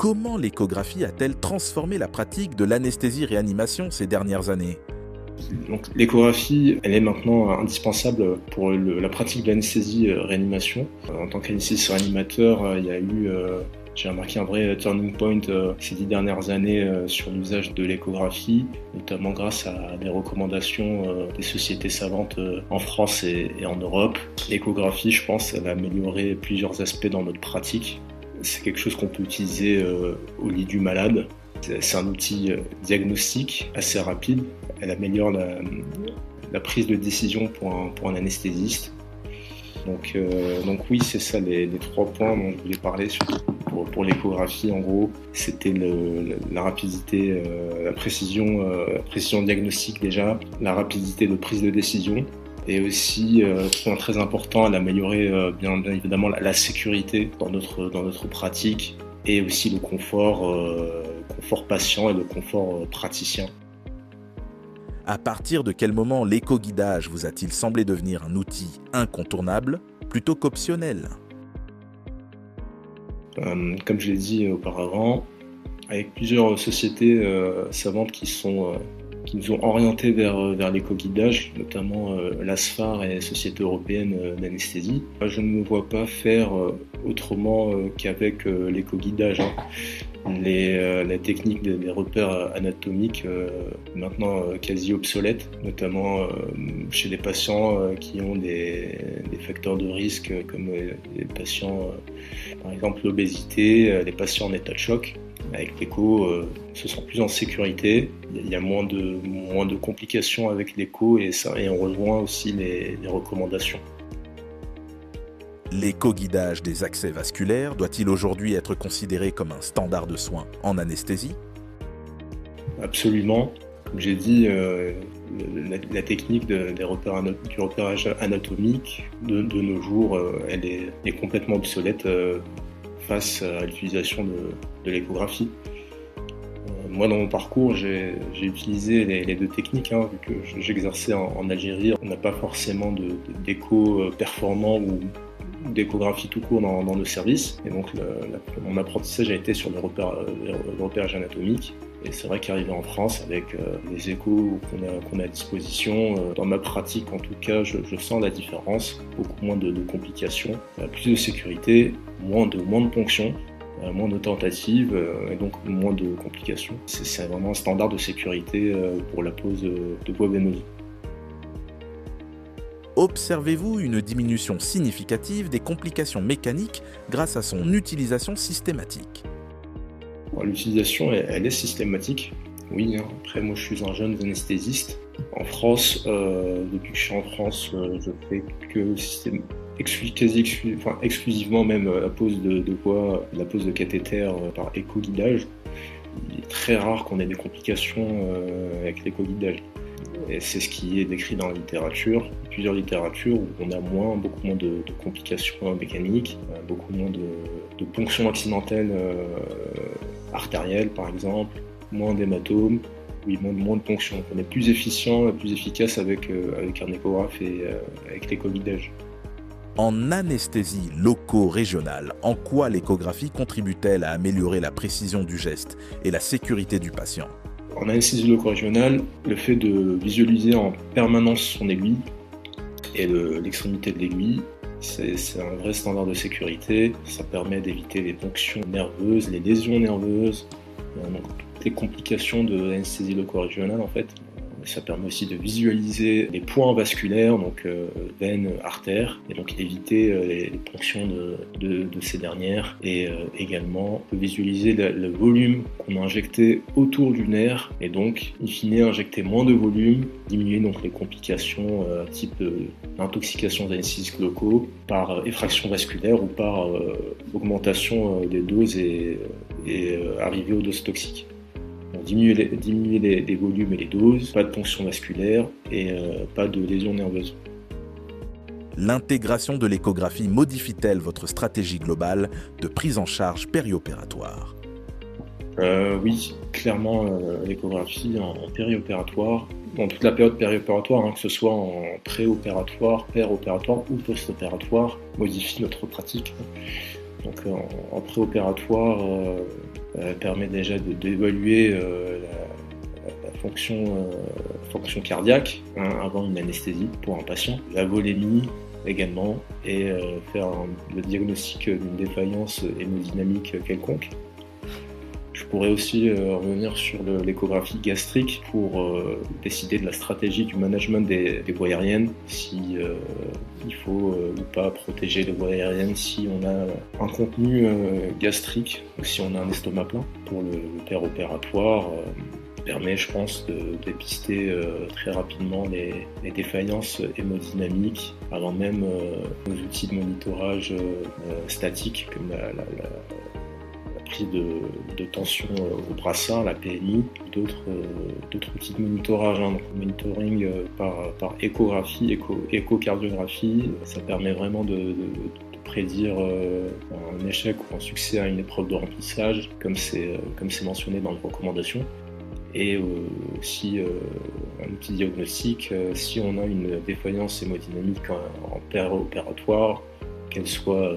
Comment l'échographie a-t-elle transformé la pratique de l'anesthésie-réanimation ces dernières années ? Donc, l'échographie, elle est maintenant indispensable pour la pratique de l'anesthésie-réanimation. En tant qu'anesthésiste-réanimateur, il y a eu, j'ai remarqué un vrai turning point ces 10 dernières années sur l'usage de l'échographie, notamment grâce à des recommandations des sociétés savantes en France et en Europe. L'échographie, je pense, elle a amélioré plusieurs aspects dans notre pratique. C'est quelque chose qu'on peut utiliser au lit du malade. C'est un outil diagnostique assez rapide. Elle améliore la prise de décision pour un anesthésiste. Donc oui, c'est ça les 3 points dont je voulais parler pour l'échographie. En gros, c'était la rapidité, la précision diagnostique déjà, la rapidité de prise de décision. Et aussi, point très important, elle a amélioré bien évidemment la sécurité dans notre pratique et aussi le confort patient et le confort praticien. À partir de quel moment l'écho-guidage vous a-t-il semblé devenir un outil incontournable plutôt qu'optionnel ? Comme je l'ai dit auparavant, avec plusieurs sociétés savantes qui nous ont orientés vers l'écho-guidage, notamment l'ASFAR et la Société européenne d'anesthésie. Je ne me vois pas faire autrement qu'avec l'écho-guidage. La technique des repères anatomiques maintenant quasi obsolète, notamment chez des patients qui ont des facteurs de risque comme les patients, par exemple l'obésité, les patients en état de choc. Avec l'écho, se sent plus en sécurité, il y a moins de complications avec l'écho et on rejoint aussi les recommandations. L'écho-guidage des accès vasculaires doit-il aujourd'hui être considéré comme un standard de soins en anesthésie ? Absolument. Comme j'ai dit, la technique du repérage anatomique de nos jours, elle est complètement obsolète face à l'utilisation de l'échographie. Moi, dans mon parcours, j'ai utilisé les 2 techniques, vu que j'exerçais en Algérie. On n'a pas forcément d'écho performant ou d'échographie tout court dans nos services. Et donc, mon apprentissage a été sur le repérage anatomique. Et c'est vrai qu'arrivé en France, avec les échos qu'on a à disposition, dans ma pratique en tout cas, je sens la différence. Beaucoup moins de complications, plus de sécurité, moins de ponctions, moins de tentatives et donc moins de complications. C'est vraiment un standard de sécurité pour la pose de voie veineuse. Observez-vous une diminution significative des complications mécaniques grâce à son utilisation systématique ? L'utilisation, elle est systématique. Oui, après moi je suis un jeune anesthésiste. En France, depuis que je suis en France, je fais que exclusivement même la pose de voie, la pose de cathéter par écho-guidage. Il est très rare qu'on ait des complications avec l'écho-guidage. Et c'est ce qui est décrit dans la littérature, plusieurs littératures où on a beaucoup moins de complications mécaniques, beaucoup moins de ponctions accidentelles artérielles par exemple, moins d'hématomes, oui, moins de ponctions. On est plus efficient et plus efficace avec un échographe et avec l'écho-guidage. En anesthésie loco-régionale, en quoi l'échographie contribue-t-elle à améliorer la précision du geste et la sécurité du patient ? En anesthésie loco-régionale, le fait de visualiser en permanence son aiguille et l'extrémité de l'aiguille, c'est un vrai standard de sécurité. Ça permet d'éviter les ponctions nerveuses, les lésions nerveuses, donc toutes les complications de l'anesthésie loco-régionale en fait. Ça permet aussi de visualiser les points vasculaires, donc veines, artères, et donc éviter les ponctions de ces dernières. Et également, on peut visualiser le volume qu'on a injecté autour du nerf, et donc, in fine, injecter moins de volume, diminuer donc les complications type intoxication d'anesthésistes locaux par effraction vasculaire ou par augmentation des doses et arrivée aux doses toxiques. Diminuer les volumes et les doses, pas de ponction vasculaire et pas de lésions nerveuses. L'intégration de l'échographie modifie-t-elle votre stratégie globale de prise en charge périopératoire ? Oui, clairement l'échographie en périopératoire, dans toute la période périopératoire, que ce soit en préopératoire, péropératoire ou post-opératoire, modifie notre pratique. Donc en préopératoire, permet déjà d'évaluer la fonction cardiaque avant une anesthésie pour un patient, la volémie également, et faire le diagnostic d'une défaillance hémodynamique quelconque. Je pourrais aussi revenir sur l'échographie gastrique pour décider de la stratégie du management des voies aériennes, si il faut ou pas protéger les voies aériennes si on a un contenu gastrique ou si on a un estomac plein. Pour le péropératoire, permet, je pense, de dépister très rapidement les défaillances hémodynamiques avant même nos outils de monitorage statique comme la prise de tension au brassard, la PMI, d'autres outils de monitorage, donc monitoring par échographie, échocardiographie. Ça permet vraiment de prédire un échec ou un succès à une épreuve de remplissage, comme c'est mentionné dans les recommandations. Et aussi un outil diagnostique, si on a une défaillance hémodynamique en péro-opératoire, qu'elle soit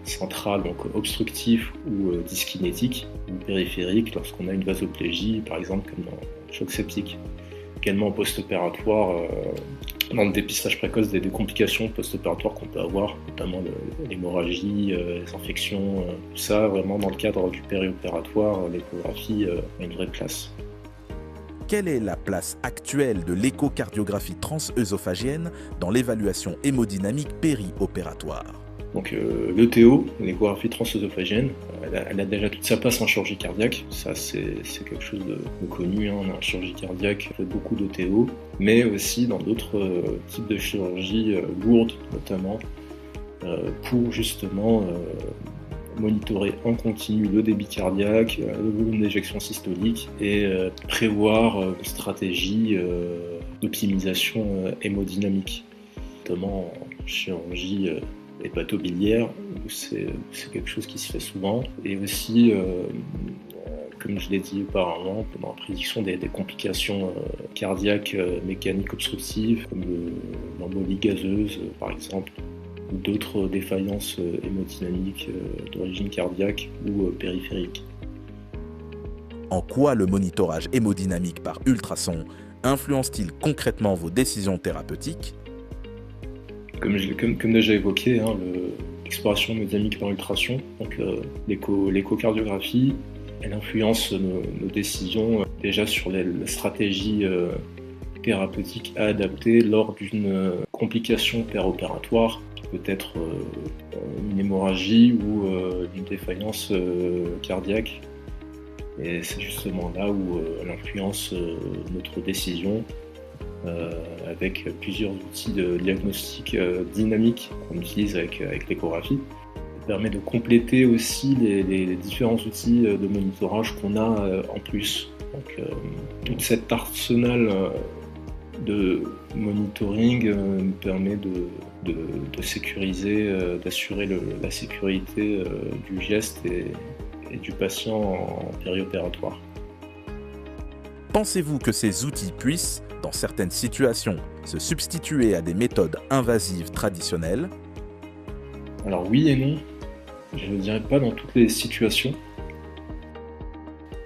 centrale, donc obstructif ou dyskinétique, ou périphérique, lorsqu'on a une vasoplégie, par exemple, comme dans le choc septique. Également en post-opératoire, dans le dépistage précoce des complications post-opératoires qu'on peut avoir, notamment l'hémorragie, les infections, tout ça, vraiment dans le cadre du périopératoire, l'échographie a une vraie place. Quelle est la place actuelle de l'échocardiographie transœsophagienne dans l'évaluation hémodynamique périopératoire ? Donc l'ETO, l'échographie transœsophagienne, elle a déjà toute sa place en chirurgie cardiaque. Ça, c'est quelque chose de connu. On a en chirurgie cardiaque, on fait beaucoup d'ETO, mais aussi dans d'autres types de chirurgie lourde, notamment, pour justement monitorer en continu le débit cardiaque, le volume d'éjection systolique et prévoir une stratégie d'optimisation hémodynamique, notamment en chirurgie hépatobiliaire, où c'est quelque chose qui se fait souvent, et aussi, comme je l'ai dit auparavant, dans la prédiction des complications cardiaques mécaniques obstructives, comme l'embolie gazeuse par exemple, ou d'autres défaillances hémodynamiques d'origine cardiaque ou périphérique. En quoi le monitorage hémodynamique par ultrason influence-t-il concrètement vos décisions thérapeutiques ? Comme déjà évoqué, l'exploration hémodynamique par ultrason, donc l'échocardiographie, elle influence nos décisions déjà sur la stratégie thérapeutique à adapter lors d'une complication péropératoire, qui peut être une hémorragie ou une défaillance cardiaque. Et c'est justement là où elle influence notre décision, avec plusieurs outils de diagnostic dynamique qu'on utilise avec l'échographie. Ça permet de compléter aussi les différents outils de monitorage qu'on a en plus. Donc, tout cet arsenal de monitoring nous permet de sécuriser, d'assurer la sécurité du geste et du patient en périopératoire. Pensez-vous que ces outils puissent, dans certaines situations, se substituer à des méthodes invasives traditionnelles ? Alors oui et non, je ne dirais pas dans toutes les situations.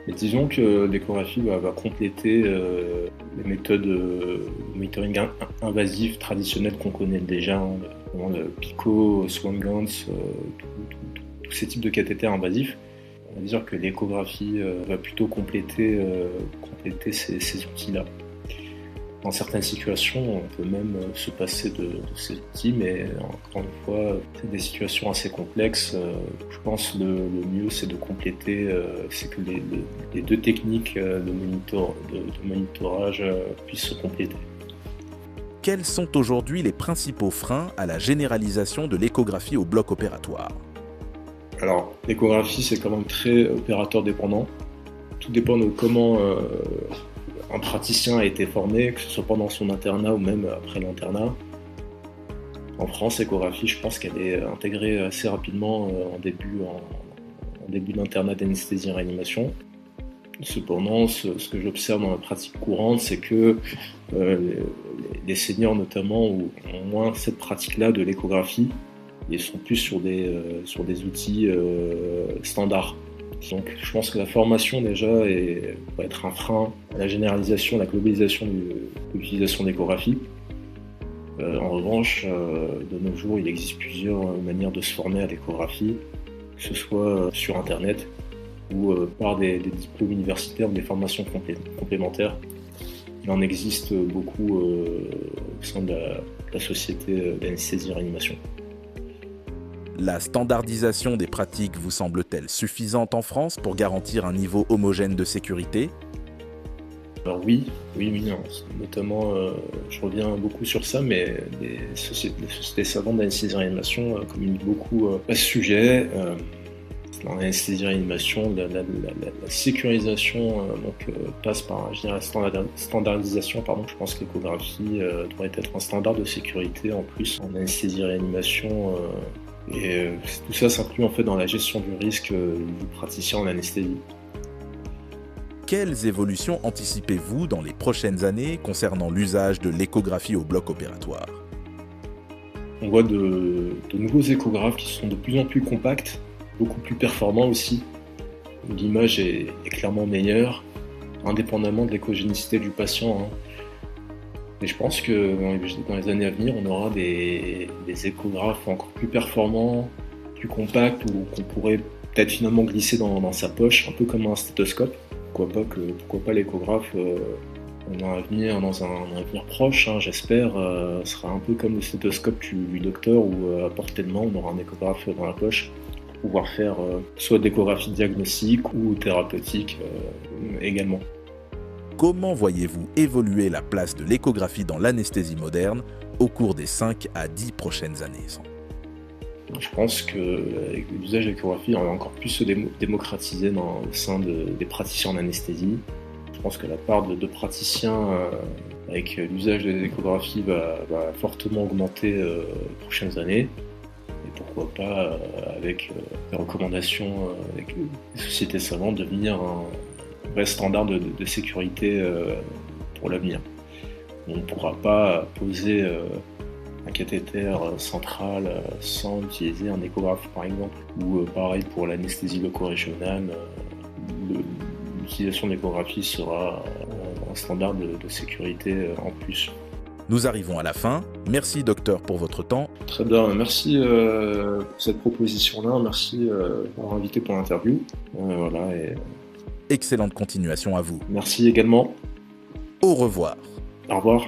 Mais disons que l'échographie va compléter les méthodes de monitoring invasives traditionnelles qu'on connaît déjà, le PICO, Swan-Ganz, tous ces types de cathéters invasifs. On va dire que l'échographie va plutôt compléter ces outils-là. Dans certaines situations, on peut même se passer de ces outils, mais encore une fois, c'est des situations assez complexes. Je pense que le mieux, c'est de compléter, c'est que les deux techniques de monitorage puissent se compléter. Quels sont aujourd'hui les principaux freins à la généralisation de l'échographie au bloc opératoire ? Alors, l'échographie, c'est quand même très opérateur dépendant. Tout dépend de comment un praticien a été formé, que ce soit pendant son internat ou même après l'internat. En France, l'échographie, je pense qu'elle est intégrée assez rapidement en début d'internat d'anesthésie et réanimation. Cependant, ce que j'observe dans la pratique courante, c'est que les seniors notamment ont moins cette pratique-là de l'échographie. Ils sont plus sur des outils standards. Donc je pense que la formation déjà va être un frein à la généralisation, à la globalisation de l'utilisation d'échographie. En revanche, de nos jours, il existe plusieurs manières de se former à l'échographie, que ce soit sur Internet ou par des diplômes universitaires ou des formations complémentaires. Il en existe beaucoup au sein de la société d'anesthésie-réanimation. La standardisation des pratiques vous semble-t-elle suffisante en France pour garantir un niveau homogène de sécurité ? Alors oui, non. Notamment, je reviens beaucoup sur ça, mais les sociétés savantes d'anesthésie-réanimation communiquent beaucoup à ce sujet. Dans l'anesthésie-réanimation, la sécurisation passe par la standardisation. Je pense que l'échographie devrait être un standard de sécurité en plus en anesthésie-réanimation. Tout ça s'inclut en fait dans la gestion du risque du praticien en anesthésie. Quelles évolutions anticipez-vous dans les prochaines années concernant l'usage de l'échographie au bloc opératoire ? On voit de nouveaux échographes qui sont de plus en plus compacts, beaucoup plus performants aussi. L'image est clairement meilleure, indépendamment de l'échogénicité du patient. Et je pense que dans les années à venir, on aura des échographes encore plus performants, plus compacts, ou qu'on pourrait peut-être finalement glisser dans sa poche, un peu comme un stéthoscope. Pourquoi pas l'échographe dans un avenir proche, j'espère, sera un peu comme le stéthoscope du docteur, où à portée de main, on aura un échographe dans la poche pour pouvoir faire soit d'échographie diagnostique ou thérapeutique également. Comment voyez-vous évoluer la place de l'échographie dans l'anesthésie moderne au cours des 5 à 10 prochaines années ? Je pense que l'usage de l'échographie va encore plus se démocratiser au sein des praticiens en anesthésie. Je pense que la part de praticiens avec l'usage de l'échographie va fortement augmenter les prochaines années. Et pourquoi pas, avec les recommandations avec les sociétés savantes, devenir un vrai standard de sécurité pour l'avenir. On ne pourra pas poser un cathéter central sans utiliser un échographe par exemple, ou pareil pour l'anesthésie loco-régionale, l'utilisation de l'échographie sera un standard de sécurité en plus. Nous arrivons à la fin. Merci docteur pour votre temps. Très bien, merci pour cette proposition-là, merci de m'avoir invité pour l'interview. Excellente continuation à vous. Merci également. Au revoir. Au revoir.